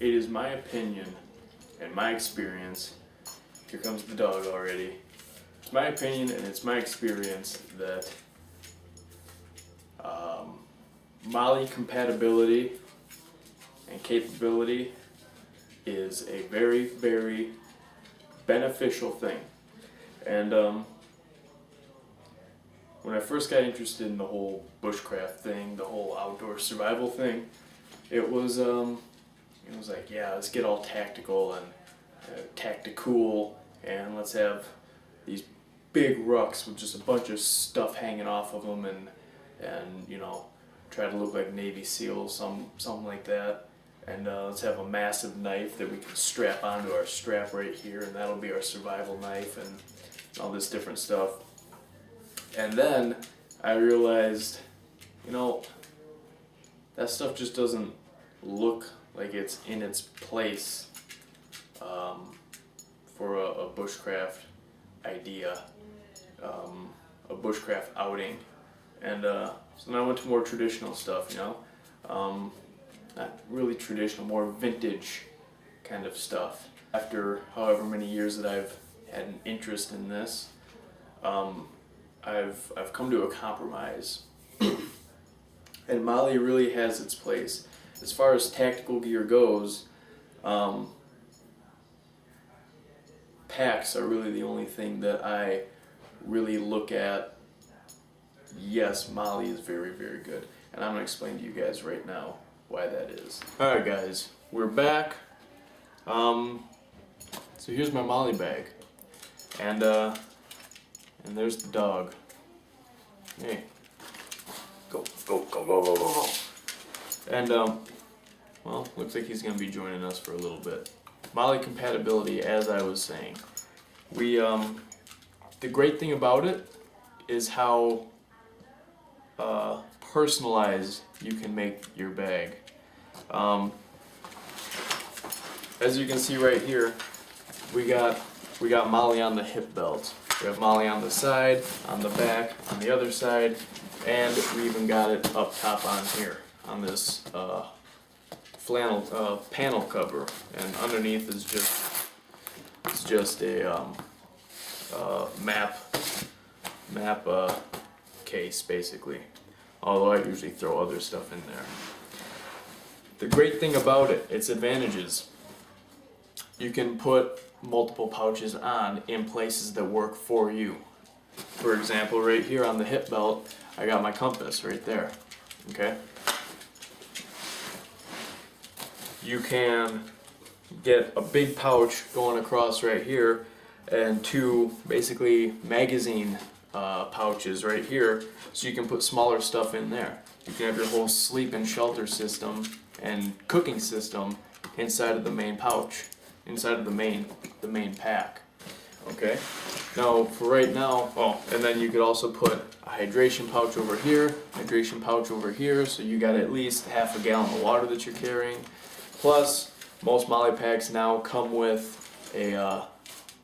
it is my opinion and my experience, here comes the dog already, it's my opinion and it's my experience that MOLLE compatibility and capability is a very, very beneficial thing. And when I first got interested in the whole bushcraft thing, the whole outdoor survival thing, it was like, yeah, let's get all tactical and tactical, and let's have these big rucks with just a bunch of stuff hanging off of them, and you know, try to look like Navy SEALs, something like that. And let's have a massive knife that we can strap onto our strap right here, and that'll be our survival knife, and all this different stuff. And then I realized, you know, that stuff just doesn't look like it's in its place for a bushcraft idea, a bushcraft outing. And so then I went to more traditional stuff, you know, not really traditional, more vintage kind of stuff. After however many years that I've had an interest in this, I've come to a compromise. And MOLLE really has its place. As far as tactical gear goes, packs are really the only thing that I really look at. Yes, MOLLE is very, very good. And I'm going to explain to you guys right now why that is. Alright guys, we're back. So here's my MOLLE bag. And there's the dog. Hey. Go, go, go, go, go, go, go. And, well, looks like he's going to be joining us for a little bit. MOLLE compatibility, as I was saying. The great thing about it is how personalized you can make your bag. As you can see right here, we got MOLLE on the hip belt. We have MOLLE on the side, on the back, on the other side, and we even got it up top on here, on this flannel panel cover. And underneath is just a map case, basically. Although I usually throw other stuff in there. The great thing about it, its advantages, you can put multiple pouches on in places that work for you. For example, right here on the hip belt, I got my compass right there. Okay? You can get a big pouch going across right here and two basically magazine pouches right here, so you can put smaller stuff in there. You can have your whole sleep and shelter system and cooking system inside of the main pouch, inside of the main pack. Okay? Now, for right now, and then you could also put a hydration pouch over here, hydration pouch over here, so you got at least half a gallon of water that you're carrying. Plus, most MOLLE packs now come with a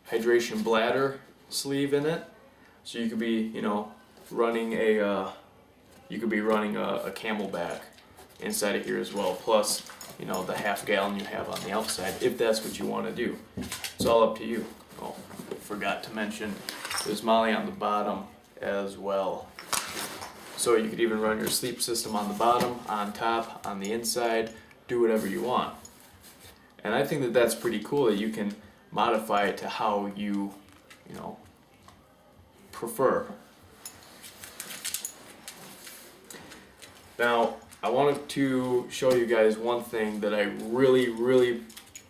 hydration bladder sleeve in it, so you could be, you know, running a Camelback inside of here as well. Plus, you know, the half gallon you have on the outside, if that's what you want to do. It's all up to you. Oh, forgot to mention, there's MOLLE on the bottom as well. So you could even run your sleep system on the bottom, on top, on the inside, do whatever you want. And I think that that's pretty cool that you can modify it to how you know, prefer. Now, I wanted to show you guys one thing that I really, really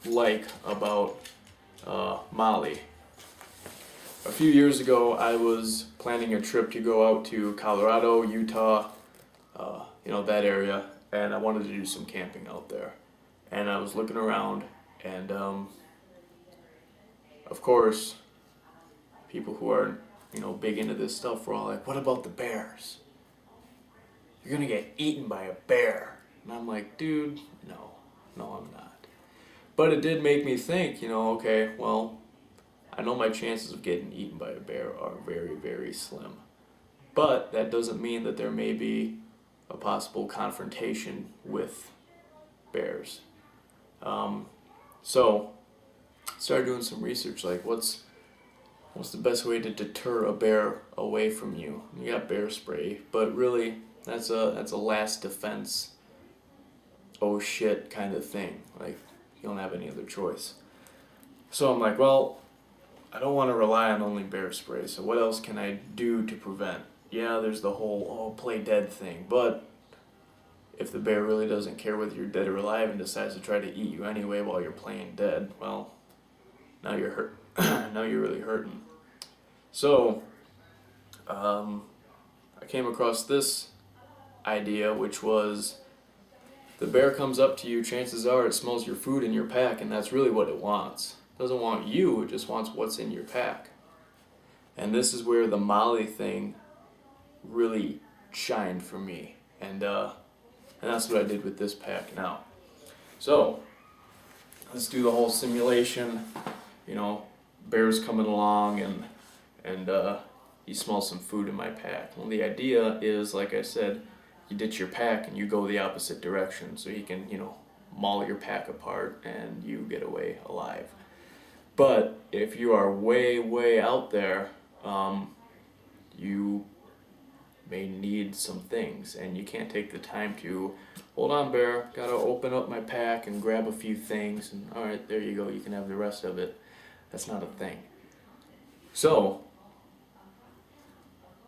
like about MOLLE. A few years ago, I was planning a trip to go out to Colorado, Utah, you know, that area, and I wanted to do some camping out there. And I was looking around, and of course, people who are, you know, big into this stuff were all like, "What about the bears? You're gonna get eaten by a bear." And I'm like, dude, no, I'm not. But it did make me think, you know, okay, well, I know my chances of getting eaten by a bear are very, very slim. But that doesn't mean that there may be a possible confrontation with bears. So started doing some research, like what's the best way to deter a bear away from you. You got bear spray, but really that's a last defense, oh shit kind of thing. Like, you don't have any other choice. So I'm like, well, I don't want to rely on only bear spray, so what else can I do to prevent? Yeah, there's the whole play dead thing, but if the bear really doesn't care whether you're dead or alive and decides to try to eat you anyway while you're playing dead, well, now you're hurt. Now you're really hurting. So I came across this idea, which was the bear comes up to you, chances are it smells your food in your pack, and that's really what it wants. It doesn't want you, it just wants what's in your pack. And this is where the MOLLE thing really shined for me. And that's what I did with this pack now. So let's do the whole simulation. You know, bear's coming along and he smells some food in my pack. Well, the idea is, like I said, you ditch your pack and you go the opposite direction so he can, maul your pack apart and you get away alive. But if you are way, way out there, you may need some things, and you can't take the time to, hold on bear, gotta open up my pack and grab a few things, and alright, there you go, you can have the rest of it. That's not a thing. So,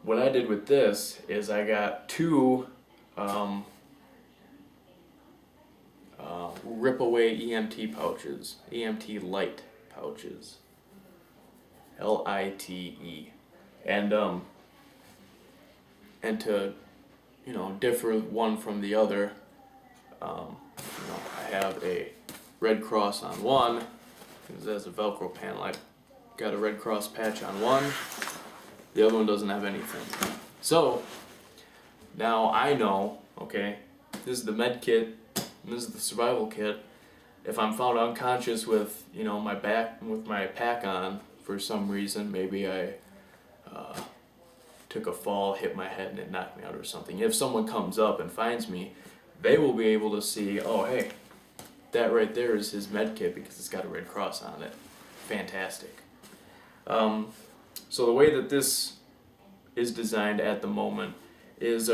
what I did with this is I got two rip-away EMT pouches, EMT light pouches, LITE, and to differ one from the other, I have a Red Cross on one, because it has a Velcro panel. I got a Red Cross patch on one, the other one doesn't have anything. So now I know, okay, this is the med kit, and this is the survival kit. If I'm found unconscious with my pack on for some reason, maybe I took a fall, hit my head, and it knocked me out or something. If someone comes up and finds me, they will be able to see, oh hey, that right there is his med kit because it's got a Red Cross on it. Fantastic. So the way that this is designed at the moment is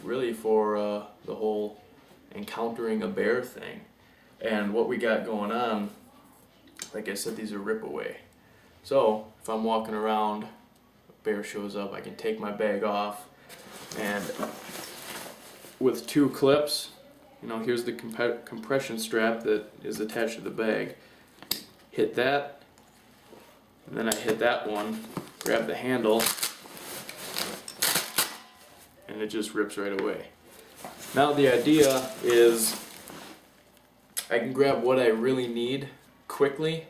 really for the whole encountering a bear thing. And what we got going on, like I said, these are rip away. So if I'm walking around, bear shows up, I can take my bag off, and with two clips, here's the compression strap that is attached to the bag. Hit that, and then I hit that one, grab the handle, and it just rips right away. Now the idea is I can grab what I really need quickly,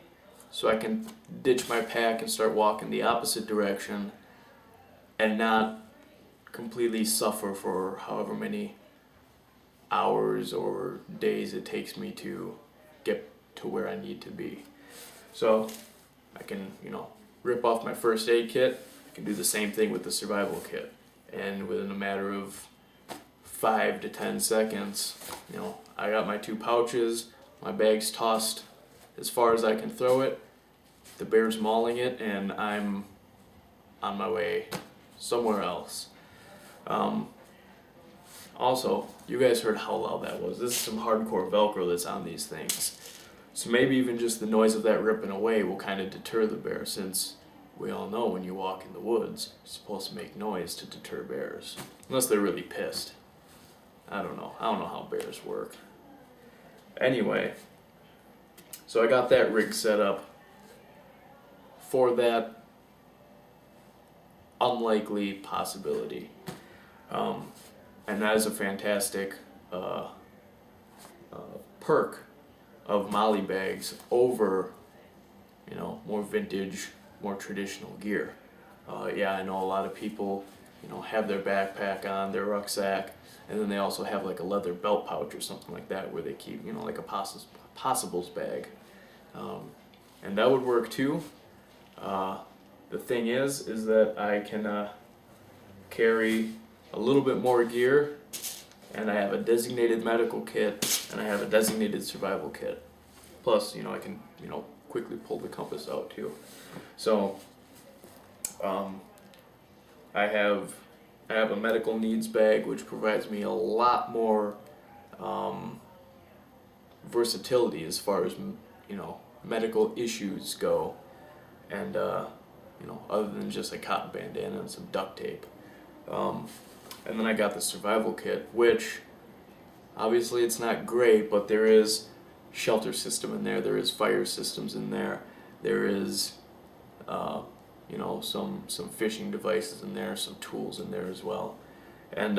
so I can ditch my pack and start walking the opposite direction and not completely suffer for however many hours or days it takes me to get to where I need to be. So I can, rip off my first aid kit. I can do the same thing with the survival kit. And within a matter of 5 to 10 seconds, I got my two pouches, my bag's tossed as far as I can throw it, the bear's mauling it, and I'm on my way somewhere else. Also, you guys heard how loud that was. This is some hardcore Velcro that's on these things. So maybe even just the noise of that ripping away will kind of deter the bear, since we all know when you walk in the woods, you're supposed to make noise to deter bears. Unless they're really pissed. I don't know how bears work. Anyway, so I got that rig set up for that unlikely possibility. And that is a fantastic perk of MOLLE bags over, more vintage, more traditional gear. Yeah, I know a lot of people, have their backpack on, their rucksack, and then they also have like a leather belt pouch or something like that where they keep, like a possibles bag. And that would work too. The thing is that I can carry a little bit more gear, and I have a designated medical kit and I have a designated survival kit. Plus, I can, quickly pull the compass out too. So, I have a medical needs bag, which provides me a lot more versatility as far as medical issues go, and other than just a cotton bandana and some duct tape. And then I got the survival kit, which obviously it's not great, but there is shelter system in there, there is fire systems in there, there is some fishing devices in there, some tools in there as well, and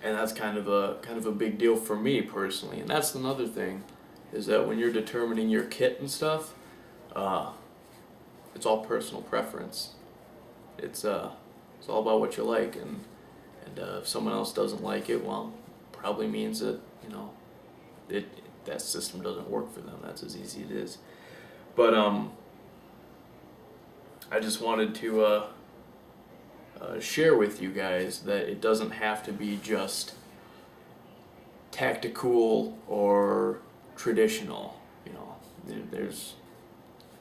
that's kind of a big deal for me personally. And that's another thing, is that when you're determining your kit and stuff, it's all personal preference. It's all about what you like, and if someone else doesn't like it, well, probably means that that system doesn't work for them. That's as easy as it is. But I just wanted to share with you guys that it doesn't have to be just tactical or traditional.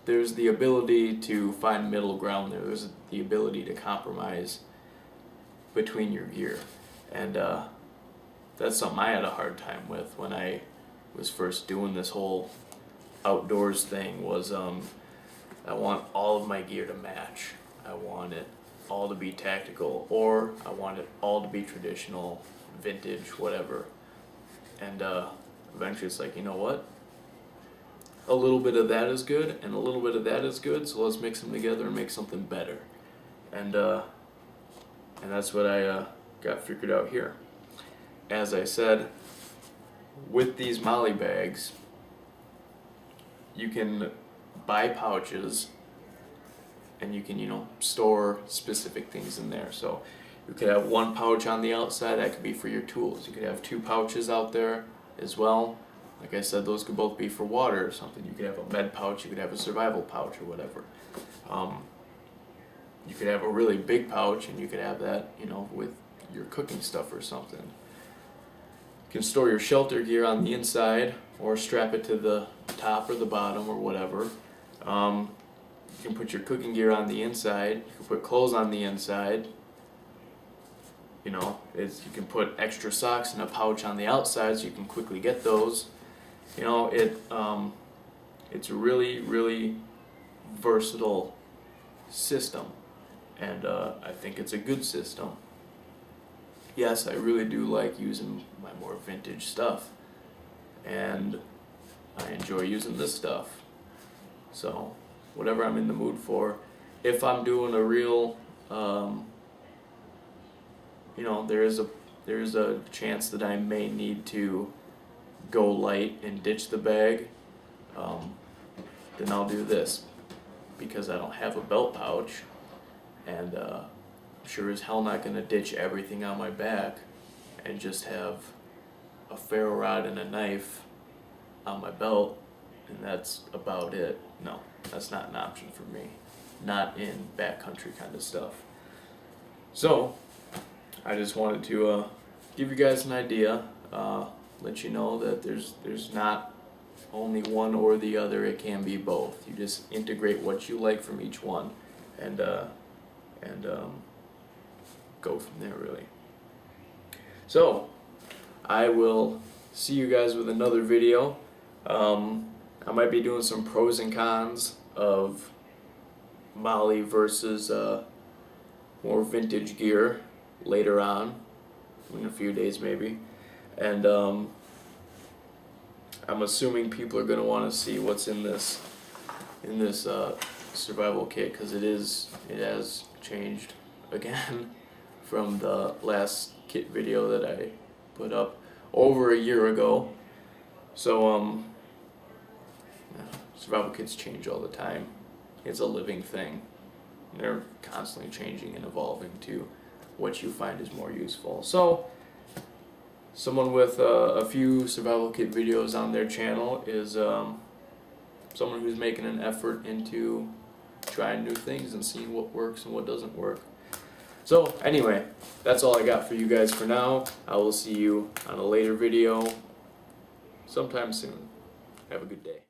There's the ability to find middle ground there. There's the ability to compromise between your gear, and that's something I had a hard time with when I was first doing this whole outdoors thing. Was I want all of my gear to match. I want it all to be tactical, or I want it all to be traditional, vintage, whatever. And eventually it's like, you know what? A little bit of that is good, and a little bit of that is good, so let's mix them together and make something better. And that's what I got figured out here. As I said, with these MOLLE bags, you can buy pouches, and you can, store specific things in there. So you could have one pouch on the outside, that could be for your tools. You could have two pouches out there as well. Like I said, those could both be for water or something. You could have a med pouch, you could have a survival pouch or whatever. You could have a really big pouch, and you could have that, with your cooking stuff or something. You can store your shelter gear on the inside, or strap it to the top or the bottom or whatever. You can put your cooking gear on the inside. You can put clothes on the inside. You can put extra socks in a pouch on the outside, so you can quickly get those. It's a really, really versatile system, and I think it's a good system. Yes, I really do like using my more vintage stuff, and I enjoy using this stuff. So whatever I'm in the mood for, if I'm doing a real, there is a chance that I may need to go light and ditch the bag, then I'll do this, because I don't have a belt pouch, and I'm sure as hell not going to ditch everything on my back and just have a ferro rod and a knife on my belt, and that's about it. No, that's not an option for me, not in backcountry kind of stuff. So I just wanted to give you guys an idea, let you know that there's not only one or the other. It can be both. You just integrate what you like from each one, and go from there, really. So I will see you guys with another video. I might be doing some pros and cons of MOLLE versus more vintage gear later on, in a few days maybe. And I'm assuming people are going to want to see what's in this survival kit, because it has changed again from the last kit video that I put up over a year ago. So survival kits change all the time. It's a living thing. They're constantly changing and evolving to what you find is more useful. So someone with a few survival kit videos on their channel is someone who's making an effort into trying new things and seeing what works and what doesn't work. So anyway, that's all I got for you guys for now. I will see you on a later video sometime soon. Have a good day.